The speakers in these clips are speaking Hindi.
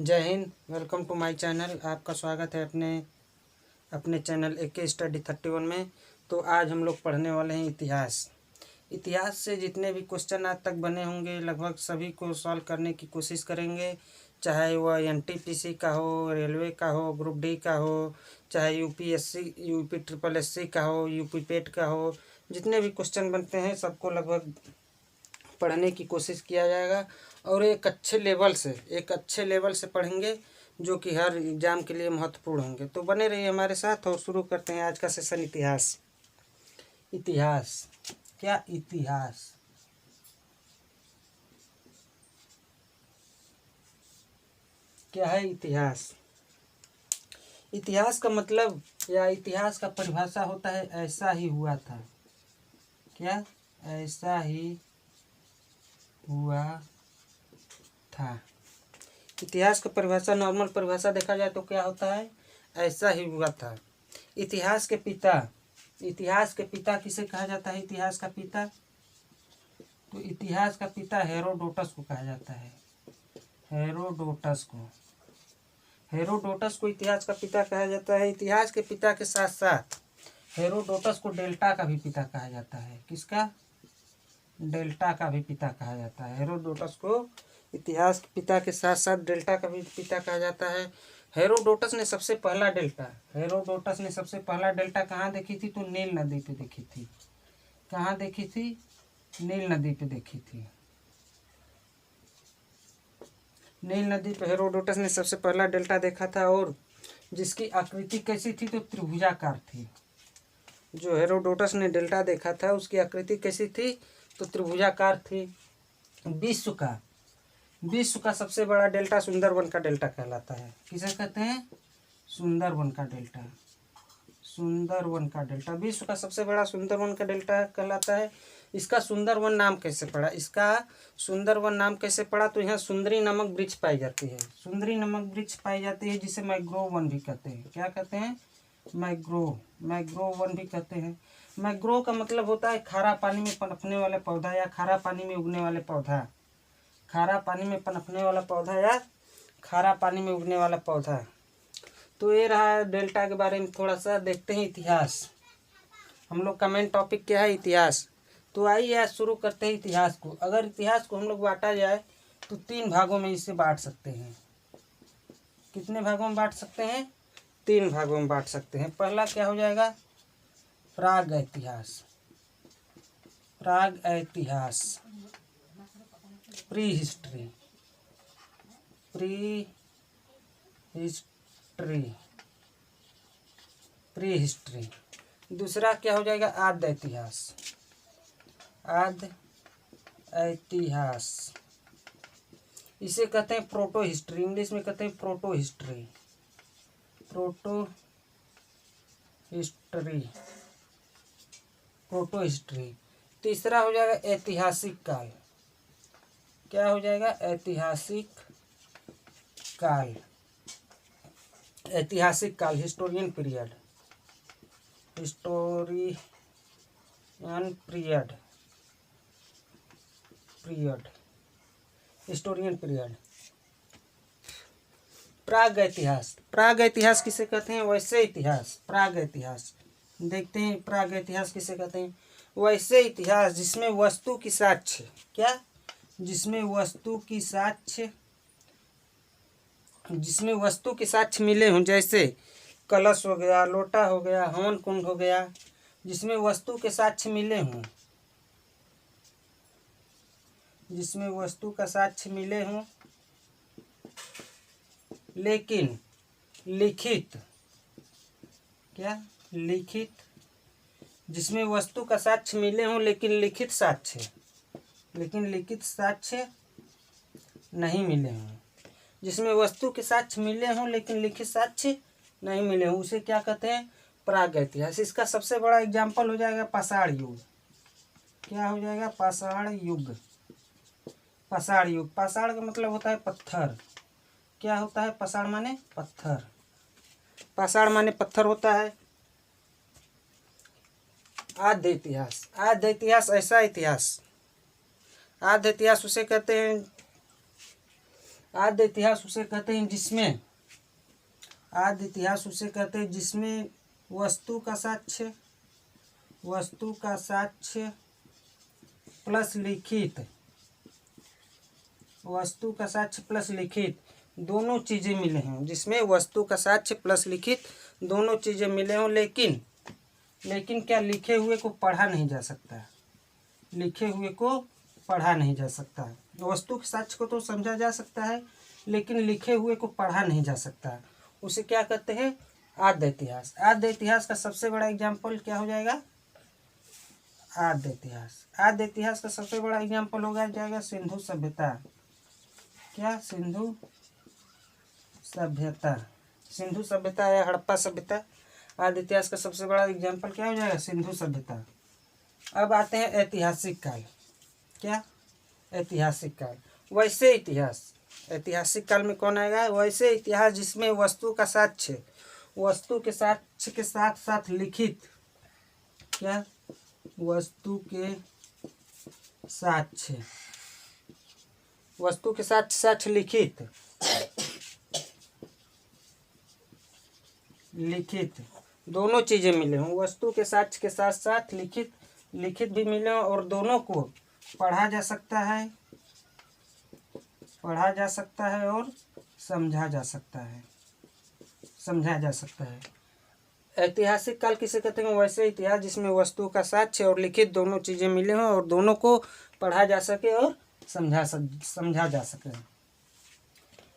जय हिंद। Welcome to my channel. आपका स्वागत है अपने चैनल AK स्टडी 31 में। तो आज हम लोग पढ़ने वाले हैं इतिहास से जितने भी क्वेश्चन आज तक बने होंगे लगभग सभी को सॉल्व करने की कोशिश करेंगे। चाहे वह NTPC का हो, रेलवे का हो, ग्रुप डी का हो, चाहे UPSC UP SSC का हो, UP पेट का हो, जितने भी क्वेश्चन बनते हैं सबको लगभग पढ़ने की कोशिश किया जाएगा। और एक अच्छे लेवल से पढ़ेंगे जो कि हर एग्ज़ाम के लिए महत्वपूर्ण होंगे। तो बने रहिए हमारे साथ और शुरू करते हैं आज का सेशन। इतिहास क्या है इतिहास? इतिहास का मतलब या इतिहास का परिभाषा होता है ऐसा ही हुआ था। क्या? ऐसा ही हुआ था। इतिहास का परिभाषा, नॉर्मल परिभाषा देखा जाए तो क्या होता है? ऐसा ही हुआ था। इतिहास के पिता किसे कहा जाता है? इतिहास का पिता, तो इतिहास का पिता हेरोडोटस को कहा जाता है। हेरोडोटस को इतिहास का पिता कहा जाता है। इतिहास के पिता के साथ साथ हेरोडोटस को डेल्टा का भी पिता कहा जाता है। किसका? डेल्टा का भी पिता कहा जाता है। हेरोडोटस को इतिहास के पिता के साथ साथ डेल्टा का भी पिता कहा जाता है। हेरोडोटस ने सबसे पहला डेल्टा कहाँ देखी थी? तो नील नदी पे देखी थी। कहाँ देखी थी? नील नदी पे देखी थी। नील नदी पे हेरोडोटस ने सबसे पहला डेल्टा देखा था और जिसकी आकृति कैसी थी? तो त्रिभुजाकार थी। जो हेरोडोटस ने डेल्टा देखा था उसकी आकृति कैसी थी? तो त्रिभुजाकार थी। विश्व का सबसे बड़ा डेल्टा सुंदरबन का डेल्टा कहलाता है। किसे कहते हैं? सुंदरबन का डेल्टा विश्व का सबसे बड़ा सुंदरबन का डेल्टा कहलाता है। इसका सुंदरबन नाम कैसे पड़ा? तो यहाँ सुंदरी नामक वृक्ष पाई जाती है। जिसे मैंग्रोव वन भी कहते हैं। क्या कहते हैं? मैंग्रोव वन भी कहते हैं। मैंग्रोव का मतलब होता है खारा पानी में पनपने वाले पौधा या खारा पानी में उगने वाले पौधा। खारा पानी में पनपने वाला पौधा या खारा पानी में उगने वाला पौधा। तो ये रहा डेल्टा के बारे में। थोड़ा सा देखते हैं इतिहास। हम लोग का मेन टॉपिक क्या है? इतिहास। तो आइए आज शुरू करते हैं इतिहास को। अगर इतिहास को हम लोग बांटा जाए तो 3 भागों में इसे बांट सकते हैं। कितने भागों में बांट सकते हैं? 3 भागों में बांट सकते हैं। पहला क्या हो जाएगा? प्राग ऐतिहास, प्री हिस्ट्री। दूसरा क्या हो जाएगा? आद्य इतिहास। इसे कहते हैं प्रोटो हिस्ट्री। इंग्लिश में कहते हैं प्रोटो हिस्ट्री। तीसरा हो जाएगा ऐतिहासिक काल। क्या हो जाएगा? ऐतिहासिक काल, हिस्टोरियन पीरियड। प्राग इतिहास किसे कहते हैं? वैसे इतिहास। प्राग इतिहास देखते हैं। प्राग इतिहास किसे कहते हैं? वैसे इतिहास जिसमें वस्तु की साक्ष्य, क्या? जिसमें वस्तु की साक्ष्य मिले हों, जैसे कलश हो गया, लोटा हो गया, हवन कुंड हो गया, जिसमें वस्तु के साक्ष्य मिले हों लेकिन लिखित, जिसमें वस्तु का साक्ष्य मिले हों लेकिन लिखित साक्ष्य नहीं मिले हों। जिसमें वस्तु के साक्ष्य मिले हों लेकिन लिखित साक्ष्य नहीं मिले हों उसे क्या कहते हैं? प्राग इतिहास। इसका सबसे बड़ा एग्जाम्पल हो जाएगा पाषाण युग। क्या हो जाएगा? पाषाण युग। पाषाण का मतलब होता है पत्थर। क्या होता है? पाषाण माने पत्थर होता है। आद्य इतिहास उसे कहते हैं आद्य इतिहास उसे कहते हैं जिसमें, आद्य इतिहास उसे कहते हैं जिसमें वस्तु का साक्ष्य प्लस लिखित, वस्तु का साक्ष्य प्लस लिखित दोनों चीज़ें मिले हों, जिसमें वस्तु का साक्ष्य प्लस लिखित दोनों चीज़ें मिले हों, लेकिन क्या लिखे हुए को पढ़ा नहीं जा सकता, लिखे हुए को पढ़ा नहीं जा सकता। वस्तु के साक्ष्य को तो समझा जा सकता है, लेकिन लिखे हुए को पढ़ा नहीं जा सकता। उसे क्या कहते हैं? आद्य इतिहास। आद्य इतिहास का सबसे बड़ा एग्जाम्पल क्या हो जाएगा? आद्य इतिहास। आद्य इतिहास का सबसे बड़ा एग्जाम्पल हो जाएगा सिंधु सभ्यता। क्या? सिंधु सभ्यता। सिंधु सभ्यता या हड़प्पा सभ्यता। आद्य इतिहास का सबसे बड़ा एग्जाम्पल क्या हो जाएगा? सिंधु सभ्यता। अब आते हैं ऐतिहासिक काल। क्या? ऐतिहासिक काल। वैसे इतिहास, ऐतिहासिक काल में कौन आएगा? वैसे इतिहास जिसमें वस्तु का साक्ष्य, वस्तु के साक्ष्य के साथ साथ लिखित, क्या? वस्तु के साक्ष्य, वस्तु के साथ साक्ष्य लिखित दोनों चीज़ें मिले हों, वस्तु के साक्ष्य के साथ साथ लिखित भी मिले हों, और दोनों को पढ़ा जा सकता है और समझा जा सकता है। ऐतिहासिक काल किसे कहते हैं? वैसे इतिहास जिसमें वस्तु का साक्ष्य और लिखित दोनों चीज़ें मिले हों और दोनों को पढ़ा जा सके और समझा जा सके।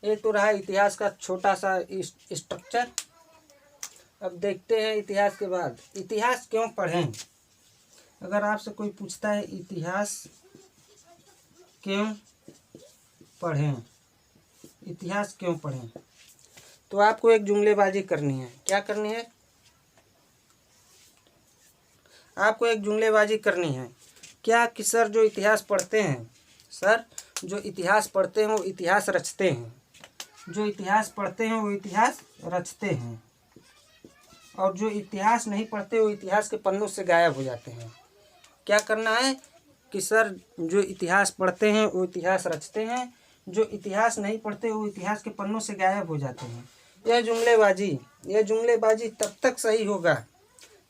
ये तो रहा इतिहास का छोटा सा स्ट्रक्चर। अब देखते हैं इतिहास के बाद इतिहास क्यों पढ़ें। अगर आपसे कोई पूछता है इतिहास क्यों पढ़ें, इतिहास क्यों पढ़ें, तो आपको एक जुमलेबाजी करनी है। क्या करनी है? आपको एक जुमलेबाजी करनी है। क्या कि सर जो इतिहास पढ़ते हैं, सर जो इतिहास पढ़ते हैं वो इतिहास रचते हैं, जो इतिहास पढ़ते हैं वो इतिहास रचते हैं, और जो इतिहास नहीं पढ़ते वो इतिहास के पन्नों से गायब हो जाते हैं। क्या करना है कि सर जो इतिहास पढ़ते हैं वो इतिहास रचते हैं, जो इतिहास नहीं पढ़ते वो इतिहास के पन्नों से गायब हो जाते हैं। यह जुमलेबाजी तब तक सही होगा,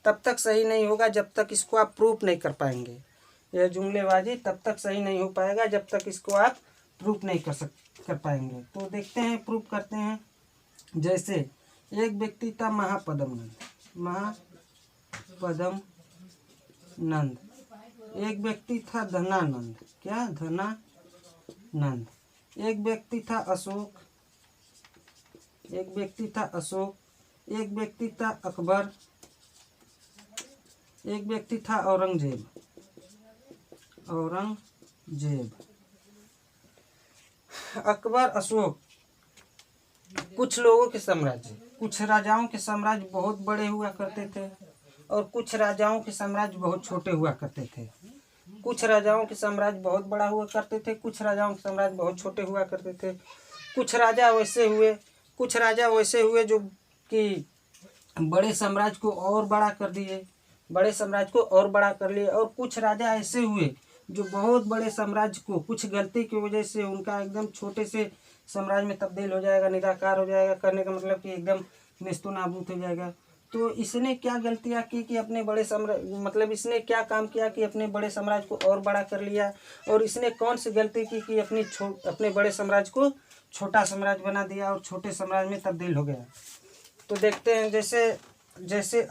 तब तक सही नहीं होगा जब तक इसको आप प्रूफ नहीं कर पाएंगे। यह जुमलेबाजी तब तक सही नहीं हो पाएगा जब तक इसको आप प्रूफ नहीं कर पाएंगे। तो देखते हैं, प्रूफ करते हैं। जैसे एक व्यक्ति था महापद्म नंद, एक व्यक्ति था धनानंद। क्या? धनानंद। एक व्यक्ति था अशोक, एक व्यक्ति था अकबर, एक व्यक्ति था औरंगजेब। अकबर, अशोक, कुछ लोगों के साम्राज्य, कुछ राजाओं के साम्राज्य बहुत बड़े हुआ करते थे और कुछ राजाओं के साम्राज्य बहुत छोटे हुआ करते थे। कुछ राजाओं के साम्राज्य बहुत बड़ा हुआ करते थे, कुछ राजाओं के साम्राज्य बहुत छोटे हुआ करते थे। कुछ राजा वैसे हुए जो कि बड़े साम्राज्य को और बड़ा कर लिए, और कुछ राजा ऐसे हुए जो बहुत बड़े साम्राज्य को कुछ गलती की वजह से उनका एकदम छोटे से साम्राज्य में तब्दील हो जाएगा, निराकार हो जाएगा। करने का मतलब कि एकदम नेस्तो नाबूद हो जाएगा। तो इसने क्या गलतियाँ की कि अपने बड़े इसने क्या काम किया कि अपने बड़े साम्राज्य को और बड़ा कर लिया, और इसने कौन सी गलती की कि अपने बड़े साम्राज्य को छोटा साम्राज्य बना दिया और छोटे साम्राज्य में तब्दील हो गया। तो देखते हैं, जैसे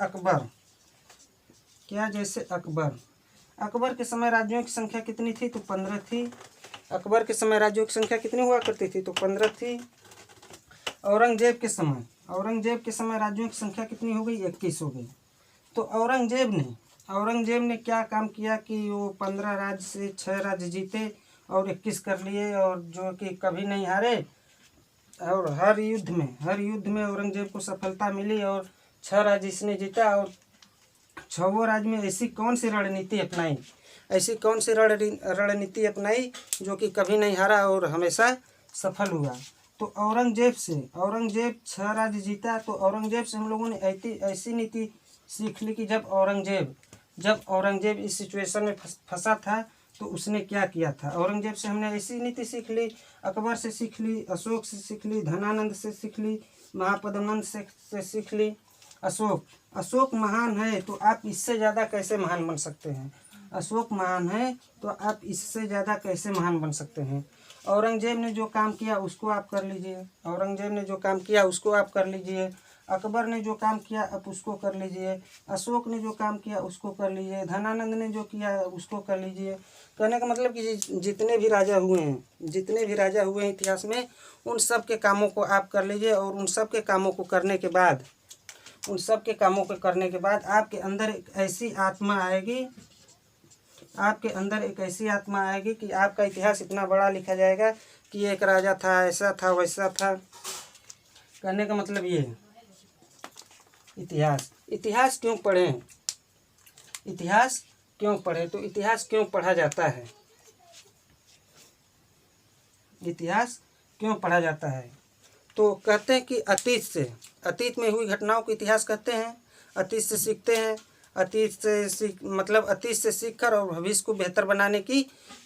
अकबर के समय राज्यों की संख्या कितनी थी? तो 15 थी। अकबर के समय राज्यों की संख्या कितनी हुआ करती थी? तो 15 थी। औरंगजेब के समय राज्यों की संख्या कितनी हो गई? 21 हो गई। तो औरंगजेब ने क्या काम किया कि वो 15 राज्य से 6 राज्य जीते और 21 कर लिए, और जो कि कभी नहीं हारे, और हर युद्ध में औरंगजेब को सफलता मिली और 6 राज्य इसने जीता। और 6 राज्य में ऐसी कौन सी रणनीति अपनाई जो कि कभी नहीं हारा और हमेशा सफल हुआ। तो औरंगजेब 6 राज्य जीता। तो औरंगजेब से हम लोगों ने ऐसी नीति सीख ली कि जब औरंगजेब इस सिचुएशन में फंसा था तो उसने क्या किया था। औरंगजेब से हमने ऐसी नीति सीख ली, अकबर से सीख ली, अशोक से सीख ली, धनानंद से सीख ली, महापद्मनंद से सीख ली। अशोक महान है तो आप इससे ज़्यादा कैसे महान बन सकते हैं। अशोक महान है तो आप इससे ज़्यादा कैसे महान बन सकते हैं। औरंगजेब ने जो काम किया उसको आप कर लीजिए, औरंगजेब ने जो काम किया उसको आप कर लीजिए, अकबर ने जो काम किया आप उसको कर लीजिए, अशोक ने जो काम किया उसको कर लीजिए, धनानंद ने जो किया उसको कर लीजिए। कहने का मतलब कि जितने भी राजा हुए हैं, जितने भी राजा हुए हैं इतिहास में, उन सब के कामों को आप कर लीजिए। और उन सब के कामों को करने के बाद, उन सब के कामों को करने के बाद आपके अंदर एक ऐसी आत्मा आएगी, आपके अंदर एक ऐसी आत्मा आएगी कि आपका इतिहास इतना बड़ा लिखा जाएगा कि एक राजा था, ऐसा था, वैसा था। कहने का मतलब ये है। इतिहास क्यों पढ़ें, इतिहास क्यों पढ़ें, तो इतिहास क्यों पढ़ा जाता है, इतिहास क्यों पढ़ा जाता है। तो कहते हैं कि अतीत में हुई घटनाओं को इतिहास कहते हैं। अतीत से सीखते हैं, अतीत से सीख कर और भविष्य को बेहतर बनाने की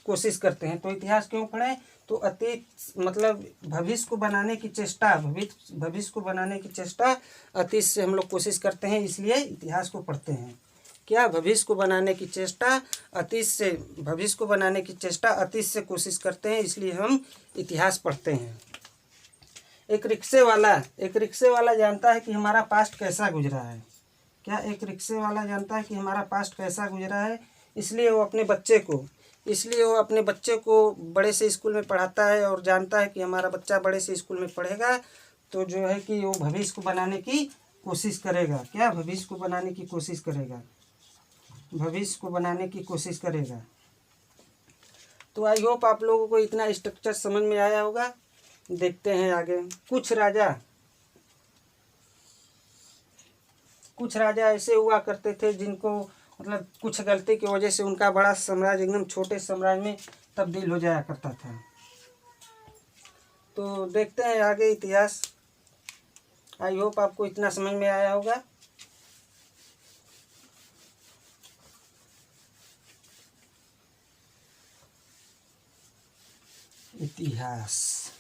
कोशिश करते हैं। तो इतिहास क्यों पढ़ें, तो अतीत मतलब भविष्य को बनाने की चेष्टा, भविष्य को बनाने की चेष्टा अतीत से हम लोग कोशिश करते हैं, इसलिए इतिहास को पढ़ते हैं। क्या, भविष्य को बनाने की चेष्टा अतीत से, भविष्य को बनाने की चेष्टा अतीत से कोशिश करते हैं, इसलिए हम इतिहास पढ़ते हैं। एक रिक्शे वाला जानता है कि हमारा पास्ट कैसा गुजरा है। क्या एक रिक्शे वाला जानता है कि हमारा पास्ट कैसा गुजरा है, इसलिए वो अपने बच्चे को बड़े से स्कूल में पढ़ाता है और जानता है कि हमारा बच्चा बड़े से स्कूल में पढ़ेगा तो जो है कि वो भविष्य को बनाने की कोशिश करेगा। क्या, भविष्य को बनाने की कोशिश करेगा, भविष्य को बनाने की कोशिश करेगा। तो आई होप आप लोगों को इतना स्ट्रक्चर समझ में आया होगा। देखते हैं आगे। कुछ राजा ऐसे हुआ करते थे जिनको मतलब कुछ गलती की वजह से उनका बड़ा साम्राज्य एकदम छोटे साम्राज्य में तब्दील हो जाया करता था। तो देखते हैं आगे इतिहास। आई होप आपको इतना समझ में आया होगा। इतिहास,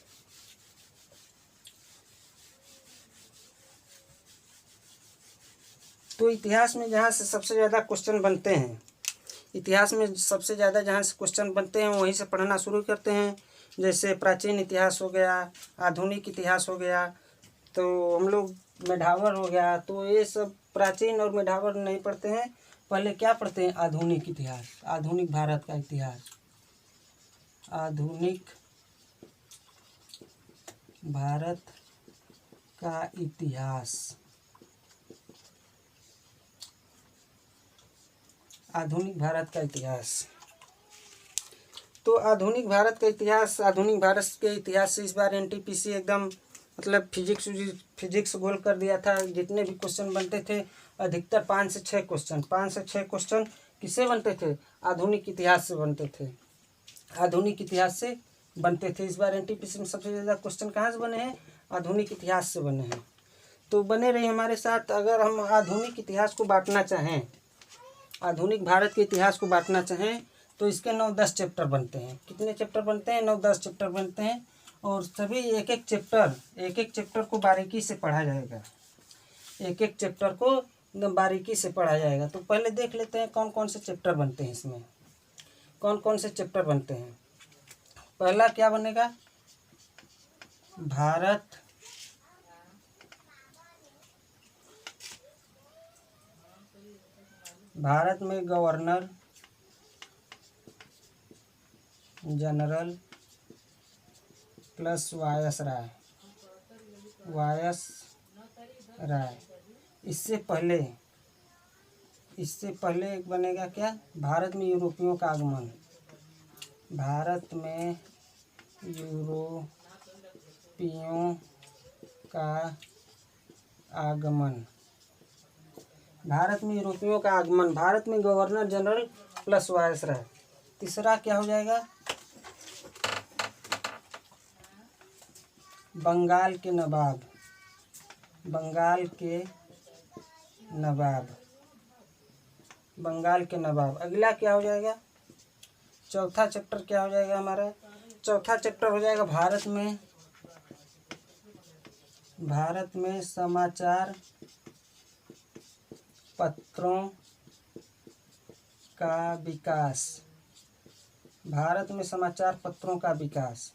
तो इतिहास में जहाँ से सबसे ज़्यादा क्वेश्चन बनते हैं, इतिहास में सबसे ज़्यादा जहाँ से क्वेश्चन बनते हैं वहीं से पढ़ना शुरू करते हैं। जैसे प्राचीन इतिहास हो गया, आधुनिक इतिहास हो गया, तो हम लोग मेढावर हो गया। तो ये सब प्राचीन और मेढावर नहीं पढ़ते हैं, पहले क्या पढ़ते हैं, आधुनिक इतिहास, आधुनिक भारत का इतिहास, आधुनिक भारत का इतिहास, आधुनिक भारत का इतिहास। तो आधुनिक भारत का इतिहास, आधुनिक भारत के इतिहास से इस बार एनटीपीसी एकदम मतलब फिजिक्स गोल कर दिया था। जितने भी क्वेश्चन बनते थे अधिकतर 5 से 6 क्वेश्चन किससे बनते थे, आधुनिक इतिहास से बनते थे, आधुनिक इतिहास से बनते थे। इस बार एनटीपीसी में सबसे ज़्यादा क्वेश्चन कहाँ से बने हैं, आधुनिक इतिहास से बने हैं। तो बने रहिए हमारे साथ। अगर हम आधुनिक इतिहास को बांटना चाहें, आधुनिक भारत के इतिहास को बांटना चाहें तो इसके 9-10 चैप्टर बनते हैं। कितने चैप्टर बनते हैं, 9-10 चैप्टर बनते हैं। और सभी एक एक चैप्टर को बारीकी से पढ़ा जाएगा, एक एक चैप्टर को एकदम बारीकी से पढ़ा जाएगा। तो पहले देख लेते हैं कौन कौन से चैप्टर बनते हैं, इसमें कौन कौन से चैप्टर बनते हैं। पहला क्या बनेगा, भारत में गवर्नर जनरल प्लस वायसराय। इससे पहले एक बनेगा क्या, भारत में यूरोपियों का आगमन, भारत में यूरोपियों का आगमन, भारत में यूरोपियों का आगमन, भारत में गवर्नर जनरल प्लस वायसराय। तीसरा क्या हो जाएगा, बंगाल के नवाब, बंगाल के नवाब। अगला क्या हो जाएगा, चौथा चैप्टर क्या हो जाएगा हमारा? चौथा चैप्टर हो जाएगा भारत में समाचार पत्रों का विकास। भारत में समाचार पत्रों का विकास।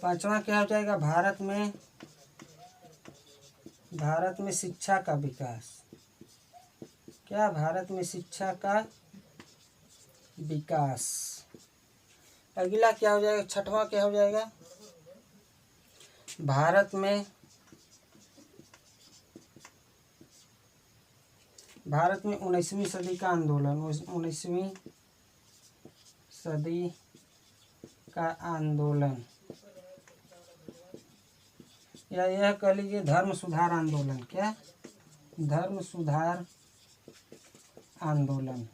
पांचवा क्या हो जाएगा? भारत में शिक्षा का विकास। क्या? भारत में शिक्षा का विकास। अगला क्या हो जाएगा? छठवां क्या हो जाएगा? भारत में 19वीं सदी का आंदोलन। 19वीं सदी का आंदोलन, या यह कह लीजिए धर्म सुधार आंदोलन। क्या? धर्म सुधार आंदोलन।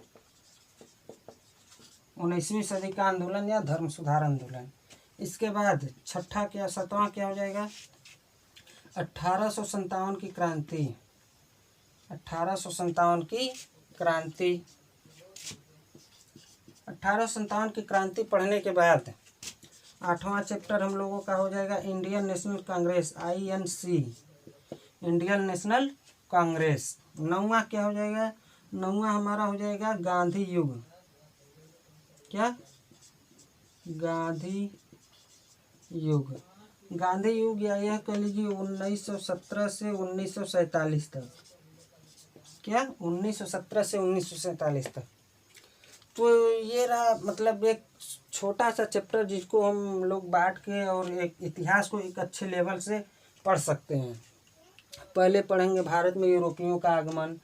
19वीं सदी का आंदोलन या धर्म सुधार आंदोलन। इसके बाद छठा क्या, सातवां क्या हो जाएगा? 1857 की क्रांति। 1857 की क्रांति। 1857 की क्रांति पढ़ने के बाद आठवां चैप्टर हम लोगों का हो जाएगा Indian national Congress, INC, Indian national Congress. नौवां क्या हो जाएगा? नौवां हमारा हो जाएगा गांधी युग। क्या? गांधी युग। गांधी युग या यह कह लीजिए 1917 से 1947 तक। क्या? 1917 से 1947 तक। तो ये रहा मतलब एक छोटा सा चैप्टर जिसको हम लोग बांट के और एक इतिहास को एक अच्छे लेवल से पढ़ सकते हैं। पहले पढ़ेंगे भारत में यूरोपियों का आगमन,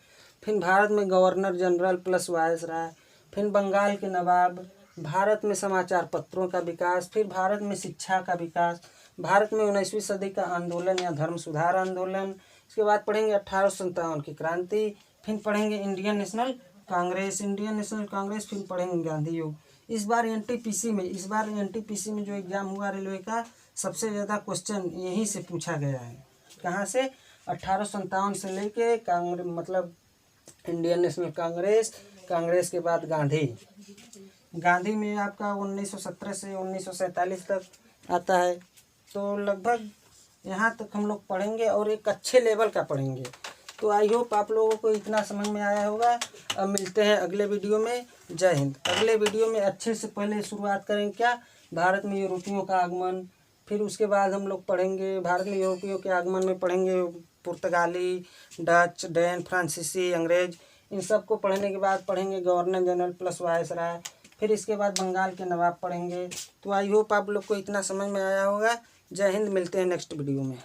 फिर भारत में गवर्नर जनरल प्लस वायसराय, फिर बंगाल के नवाब, भारत में समाचार पत्रों का विकास, फिर भारत में शिक्षा का विकास, भारत में 19वीं सदी का आंदोलन या धर्म सुधार आंदोलन। इसके बाद पढ़ेंगे 1857 की क्रांति, फिर पढ़ेंगे इंडियन नेशनल कांग्रेस, फिर पढ़ेंगे गांधी युग। इस बार NTPC में जो एग्जाम हुआ रेलवे का, सबसे ज़्यादा क्वेश्चन यहीं से पूछा गया है। कहाँ से? 1857 से लेके कांग्रेस मतलब इंडियन नेशनल कांग्रेस, कांग्रेस के बाद गांधी में आपका 1917 से 1947 तक आता है। तो लगभग यहाँ तक हम लोग पढ़ेंगे और एक अच्छे लेवल का पढ़ेंगे। तो आई होप आप लोगों को इतना समझ में आया होगा। अब मिलते हैं अगले वीडियो में। जय हिंद। अगले वीडियो में अच्छे से पहले शुरुआत करेंगे क्या? भारत में यूरोपियों का आगमन, फिर उसके बाद हम लोग पढ़ेंगे भारत में यूरोपियों के आगमन में पढ़ेंगे पुर्तगाली, डच, डैन, फ्रांसीसी, अंग्रेज। इन सब को पढ़ने के बाद पढ़ेंगे गवर्नर जनरल प्लस वायसराय, फिर इसके बाद बंगाल के नवाब पढ़ेंगे। तो आई होप आप लोग को इतना समझ में आया होगा। जय हिंद। मिलते हैं नेक्स्ट वीडियो में।